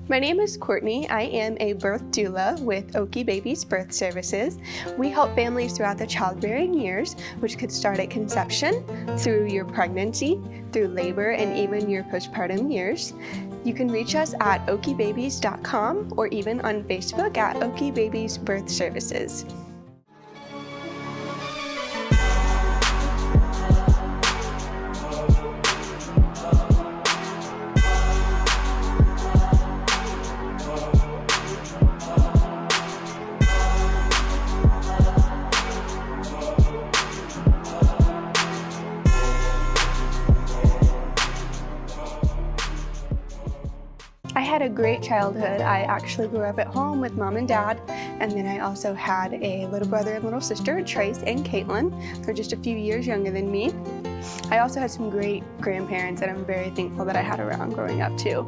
My name is Courtney. I am a birth doula with Oki Babies Birth Services. We help families throughout the childbearing years, which could start at conception, through your pregnancy, through labor, and even your postpartum years. You can reach us at okibabies.com or even on Facebook at Oki Babies Birth Services. I had a great childhood. I actually grew up at home with mom and dad, and then I also had a little brother and little sister, Trace and Caitlin. They're just a few years younger than me. I also had some great grandparents that I'm very thankful that I had around growing up too.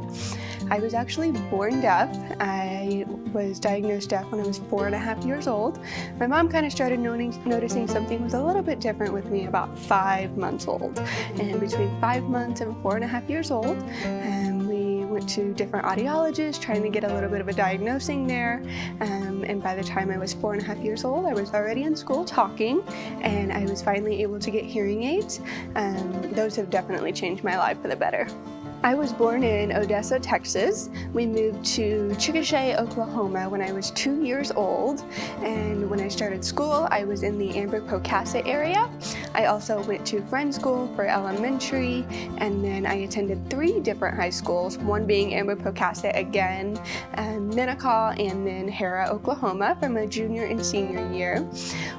I was actually born deaf. I was diagnosed deaf when I was 4.5 years old. My mom kind of started noticing something was a little bit different with me about 5 months old. And between 5 months and 4.5 years old, we went to different audiologists trying to get a little bit of a diagnosing there. And by the time I was 4.5 years old, I was already in school talking, and I was finally able to get hearing aids. Those have definitely changed my life for the better. I was born in Odessa, Texas. We moved to Chickasha, Oklahoma when I was 2 years old, and when I started school, I was in the Ambridge-Pocasset area. I also went to Friends School for elementary, and then I attended 3 different high schools, one being Ambridge-Pocasset again, Minnecaw, and then Hera, Oklahoma for my junior and senior year.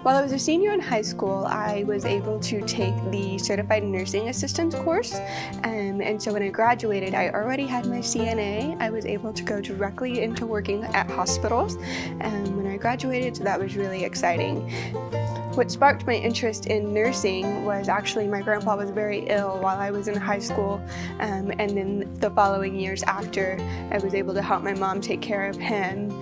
While I was a senior in high school, I was able to take the Certified Nursing Assistant course, and so when I graduated, I already had my CNA. I was able to go directly into working at hospitals when I graduated, so that was really exciting. What sparked my interest in nursing was actually my grandpa was very ill while I was in high school, and then the following years after, I was able to help my mom take care of him.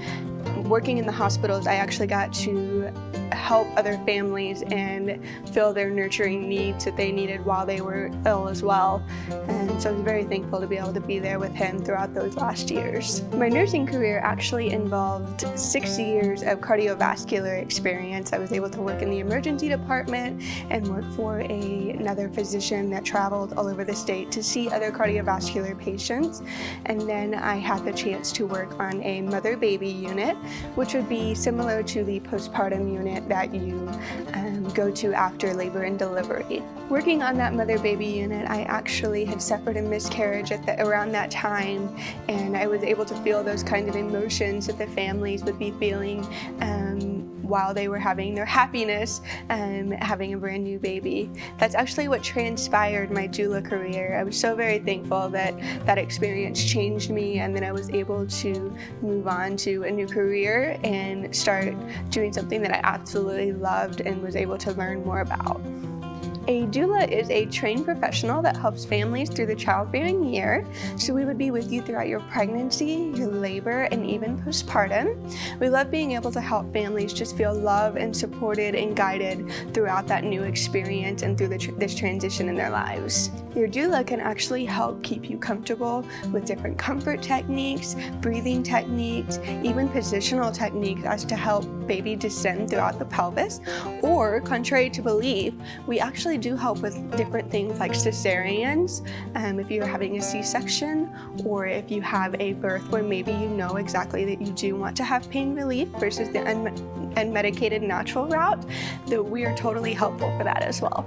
Working in the hospitals, I actually got to help other families and fill their nurturing needs that they needed while they were ill as well. And so I was very thankful to be able to be there with him throughout those last years. My nursing career actually involved 6 years of cardiovascular experience. I was able to work in the emergency department and work for another physician that traveled all over the state to see other cardiovascular patients. And then I had the chance to work on a mother-baby unit, which would be similar to the postpartum unit that you go to after labor and delivery. Working on that mother-baby unit, I actually had suffered a miscarriage around that time, and I was able to feel those kind of emotions that the families would be feeling while they were having their happiness having a brand new baby. That's actually what transpired my doula career. I was so very thankful that that experience changed me, and then I was able to move on to a new career and start doing something that I absolutely loved and was able to learn more about. A doula is a trained professional that helps families through the childbearing year. So we would be with you throughout your pregnancy, your labor, and even postpartum. We love being able to help families just feel loved and supported and guided throughout that new experience and through this transition in their lives. Your doula can actually help keep you comfortable with different comfort techniques, breathing techniques, even positional techniques as to help baby descend throughout the pelvis. Or, contrary to belief, we actually do help with different things like cesareans, if you're having a C-section, or if you have a birth where maybe you know exactly that you do want to have pain relief versus the unmedicated natural route, that we are totally helpful for that as well.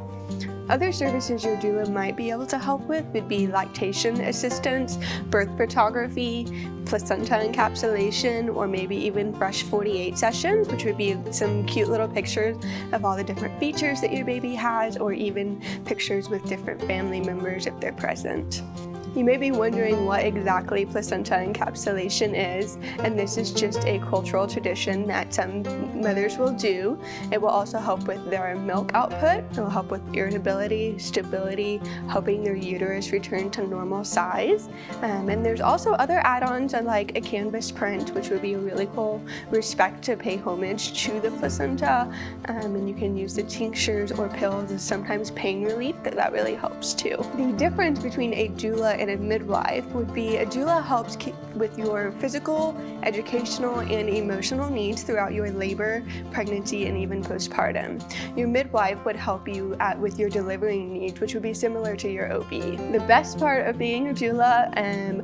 Other services your doula might be able to help with would be lactation assistance, birth photography, placenta encapsulation, or maybe even Fresh 48 sessions, which would be some cute little pictures of all the different features that your baby has, or even pictures with different family members if they're present. You may be wondering what exactly placenta encapsulation is, and this is just a cultural tradition that some mothers will do. It will also help with their milk output. It will help with irritability, stability, helping their uterus return to normal size. And there's also other add-ons like a canvas print, which would be a really cool respect to pay homage to the placenta. And you can use the tinctures or pills as sometimes pain relief, that really helps too. The difference between a doula and a midwife would be a doula helps with your physical, educational, and emotional needs throughout your labor, pregnancy, and even postpartum. Your midwife would help you with your delivering needs, which would be similar to your OB. The best part of being a doula,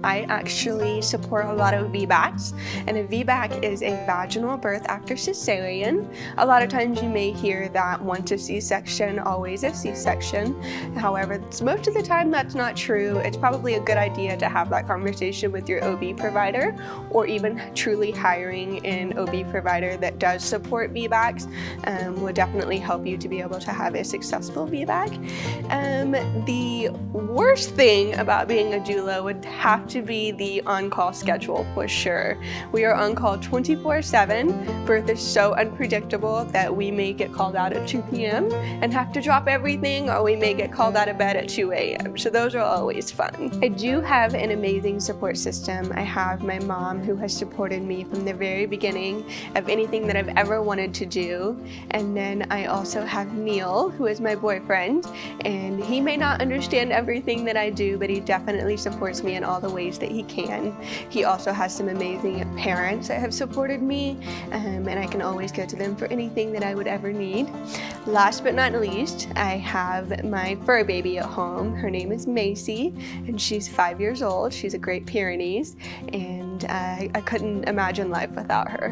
I actually support a lot of VBACs, and a VBAC is a vaginal birth after cesarean. A lot of times you may hear that once a C-section, always a C-section. However, most of the time that's not true. It's probably a good idea to have that conversation with your OB provider, or even truly hiring an OB provider that does support VBACs would definitely help you to be able to have a successful VBAC. The worst thing about being a doula would have to be the on-call schedule for sure. We are on call 24/7. Birth is so unpredictable that we may get called out at 2 p.m. and have to drop everything, or we may get called out of bed at 2 a.m. So those are always fun. I do have an amazing support system. I have my mom, who has supported me from the very beginning of anything that I've ever wanted to do. And then I also have Neil, who is my boyfriend, and he may not understand everything that I do, but he definitely supports me in all the ways that he can. He also has some amazing parents that have supported me, and I can always go to them for anything that I would ever need. Last but not least, I have my fur baby at home. Her name is Macy, and she's 5 years old. She's a Great Pyrenees, and I couldn't imagine life without her.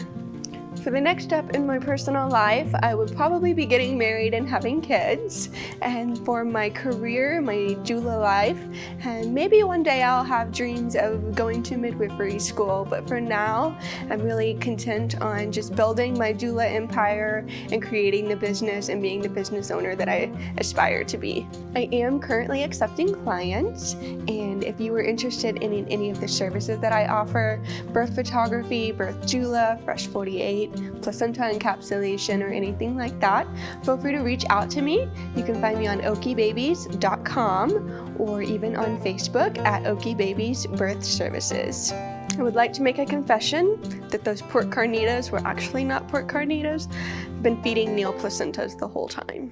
For the next step in my personal life, I would probably be getting married and having kids. And for my career, my doula life, and maybe one day I'll have dreams of going to midwifery school. But for now, I'm really content on just building my doula empire and creating the business and being the business owner that I aspire to be. I am currently accepting clients, and if you were interested in any of the services that I offer, birth photography, birth doula, Fresh 48, placenta encapsulation, or anything like that, feel free to reach out to me. You can find me on okiebabies.com or even on Facebook at Okie Babies Birth Services. I would like to make a confession that those pork carnitas were actually not pork carnitas. I've been feeding Neil placentas the whole time.